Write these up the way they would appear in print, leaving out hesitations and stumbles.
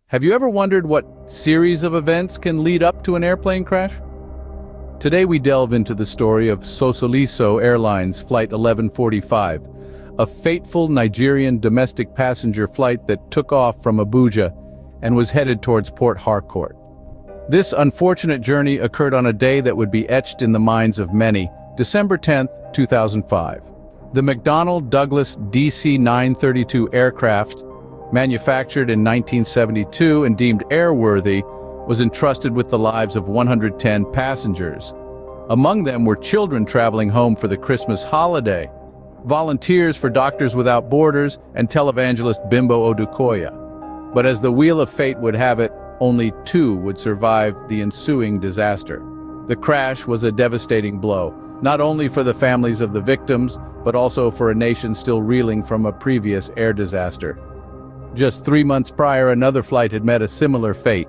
Have you ever wondered what series of events can lead up to an airplane crash? Today we delve into the story of Sosoliso Airline's Flight 1145, a fateful Nigerian domestic passenger flight that took off from Abuja and was headed towards PortHarcourt. This unfortunate journey occurred on a day that would be etched in the minds of many, December 10, 2005. The McDonnell Douglas DC-932 aircraft, manufactured in 1972 and deemed airworthy, was entrusted with the lives of 110 passengers. Among them were children traveling home for the Christmas holiday, volunteers for Doctors Without Borders, and televangelist Bimbo Odukoya. But as the wheel of fate would have it, only two would survive the ensuing disaster. The crash was a devastating blow, not only for the families of the victims, but also for a nation still reeling from a previous air disaster. Just 3 months prior, another flight had met a similar fate.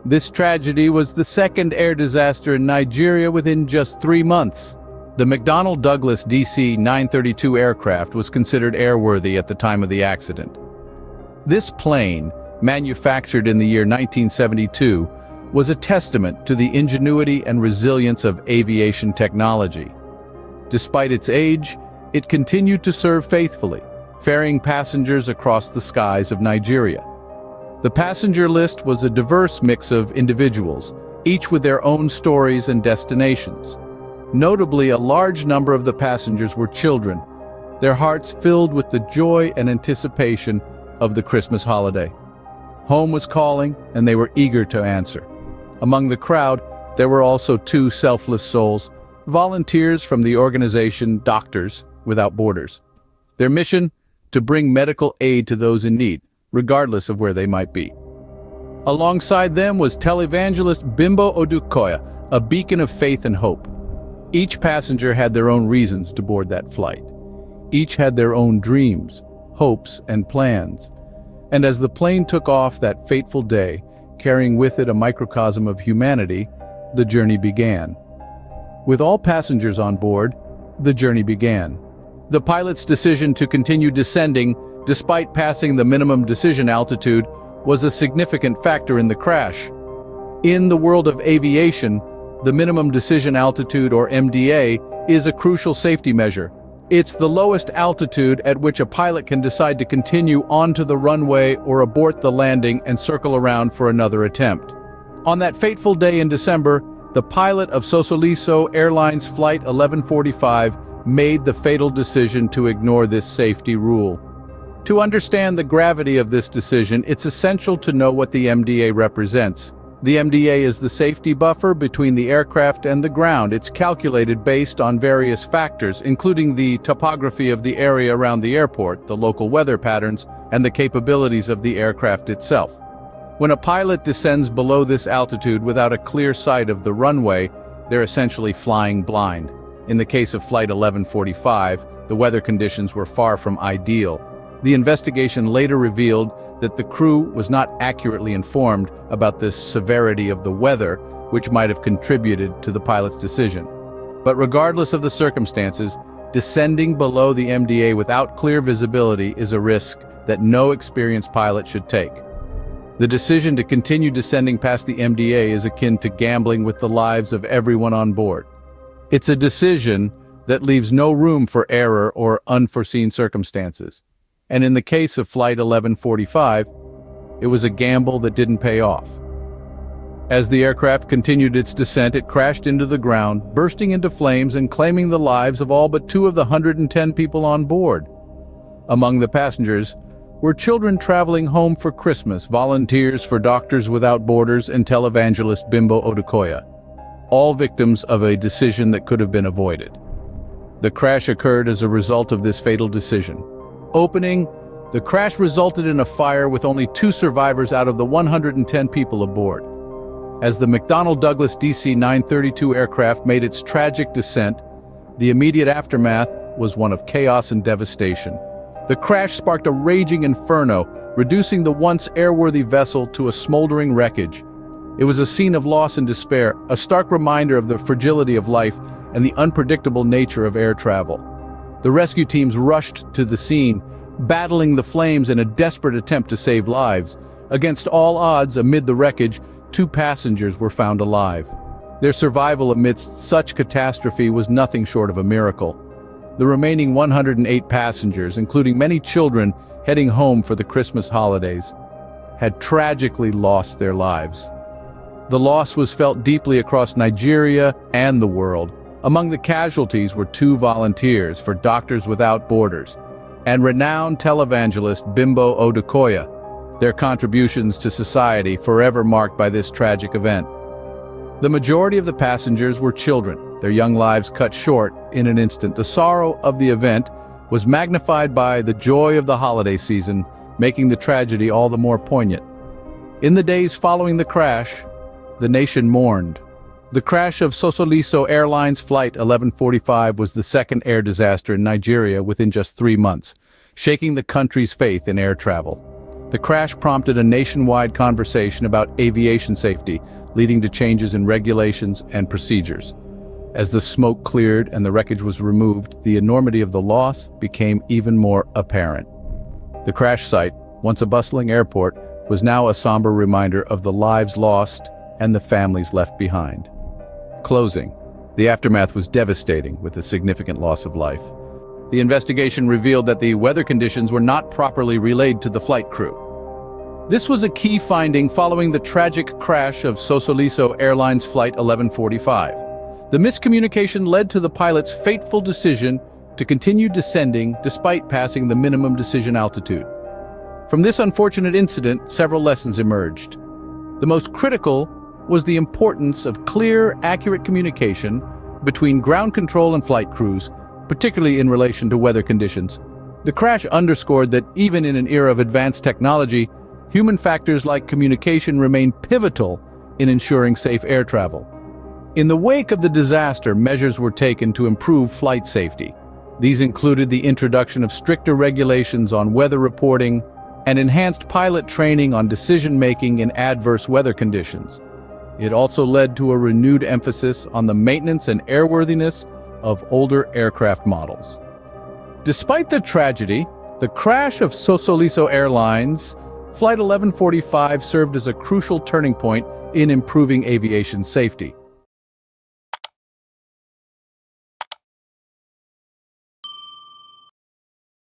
This tragedy was the second air disaster in Nigeria within just 3 months. The McDonnell Douglas DC-932 aircraft was considered airworthy at the time of the accident. This plane, manufactured in the year 1972, was a testament to the ingenuity and resilience of aviation technology. Despite its age, it continued to serve faithfully, ferrying passengers across the skies of Nigeria. The passenger list was a diverse mix of individuals, each with their own stories and destinations. Notably, a large number of the passengers were children, their hearts filled with the joy and anticipation of the Christmas holiday. Home was calling, and they were eager to answer. Among the crowd, there were also two selfless souls, volunteers from the organization Doctors Without Borders. Their mission? To bring medical aid to those in need, regardless of where they might be. Alongside them was televangelist Bimbo Odukoya, a beacon of faith and hope. Each passenger had their own reasons to board that flight. Each had their own dreams, hopes, and plans. And as the plane took off that fateful day, carrying with it a microcosm of humanity, the journey began. With all passengers on board, the journey began. The pilot's decision to continue descending, despite passing the minimum decision altitude, was a significant factor in the crash. In the world of aviation, the minimum decision altitude, or MDA, is a crucial safety measure. It's the lowest altitude at which a pilot can decide to continue onto the runway or abort the landing and circle around for another attempt. On that fateful day in December, the pilot of Sosoliso Airline's Flight 1145 made the fatal decision to ignore this safety rule. To understand the gravity of this decision, it's essential to know what the MDA represents. The MDA is the safety buffer between the aircraft and the ground. It's calculated based on various factors, including the topography of the area around the airport, the local weather patterns, and the capabilities of the aircraft itself. When a pilot descends below this altitude without a clear sight of the runway, they're essentially flying blind. In the case of Flight 1145, the weather conditions were far from ideal. The investigation later revealed that the crew was not accurately informed about the severity of the weather, which might have contributed to the pilot's decision. But regardless of the circumstances, descending below the MDA without clear visibility is a risk that no experienced pilot should take. The decision to continue descending past the MDA is akin to gambling with the lives of everyone on board. It's a decision that leaves no room for error or unforeseen circumstances. And in the case of Flight 1145, it was a gamble that didn't pay off. As the aircraft continued its descent, it crashed into the ground, bursting into flames and claiming the lives of all but 2 of the 110 people on board. Among the passengers were children traveling home for Christmas, volunteers for Doctors Without Borders, and televangelist Bimbo Odukoya, all victims of a decision that could have been avoided. The crash occurred as a result of this fatal decision. Opening, the crash resulted in a fire with only 2 survivors out of the 110 people aboard. As the McDonnell Douglas DC-932 aircraft made its tragic descent, the immediate aftermath was one of chaos and devastation. The crash sparked a raging inferno, reducing the once airworthy vessel to a smoldering wreckage. It was a scene of loss and despair, a stark reminder of the fragility of life and the unpredictable nature of air travel. The rescue teams rushed to the scene, battling the flames in a desperate attempt to save lives. Against all odds, amid the wreckage, 2 passengers were found alive. Their survival amidst such catastrophe was nothing short of a miracle. The remaining 108 passengers, including many children heading home for the Christmas holidays, had tragically lost their lives. The loss was felt deeply across Nigeria and the world. Among the casualties were 2 volunteers for Doctors Without Borders and renowned televangelist Bimbo Odukoya, their contributions to society forever marked by this tragic event. The majority of the passengers were children, their young lives cut short in an instant. The sorrow of the event was magnified by the joy of the holiday season, making the tragedy all the more poignant. In the days following the crash, the nation mourned. The crash of Sosoliso Airline's Flight 1145 was the second air disaster in Nigeria within just 3 months, shaking the country's faith in air travel. The crash prompted a nationwide conversation about aviation safety, leading to changes in regulations and procedures. As the smoke cleared and the wreckage was removed, the enormity of the loss became even more apparent. The crash site, once a bustling airport, was now a somber reminder of the lives lost and the families left behind. Closing. The aftermath was devastating, with a significant loss of life. The investigation revealed that the weather conditions were not properly relayed to the flight crew. This was a key finding following the tragic crash of Sosoliso Airline's Flight 1145. The miscommunication led to the pilot's fateful decision to continue descending despite passing the minimum decision altitude. From this unfortunate incident, several lessons emerged. The most critical was the importance of clear, accurate communication between ground control and flight crews, particularly in relation to weather conditions. The crash underscored that even in an era of advanced technology, human factors like communication remain pivotal in ensuring safe air travel. In the wake of the disaster, measures were taken to improve flight safety. These included the introduction of stricter regulations on weather reporting and enhanced pilot training on decision-making in adverse weather conditions. It also led to a renewed emphasis on the maintenance and airworthiness of older aircraft models. Despite the tragedy, the crash of Sosoliso Airlines Flight 1145 served as a crucial turning point in improving aviation safety.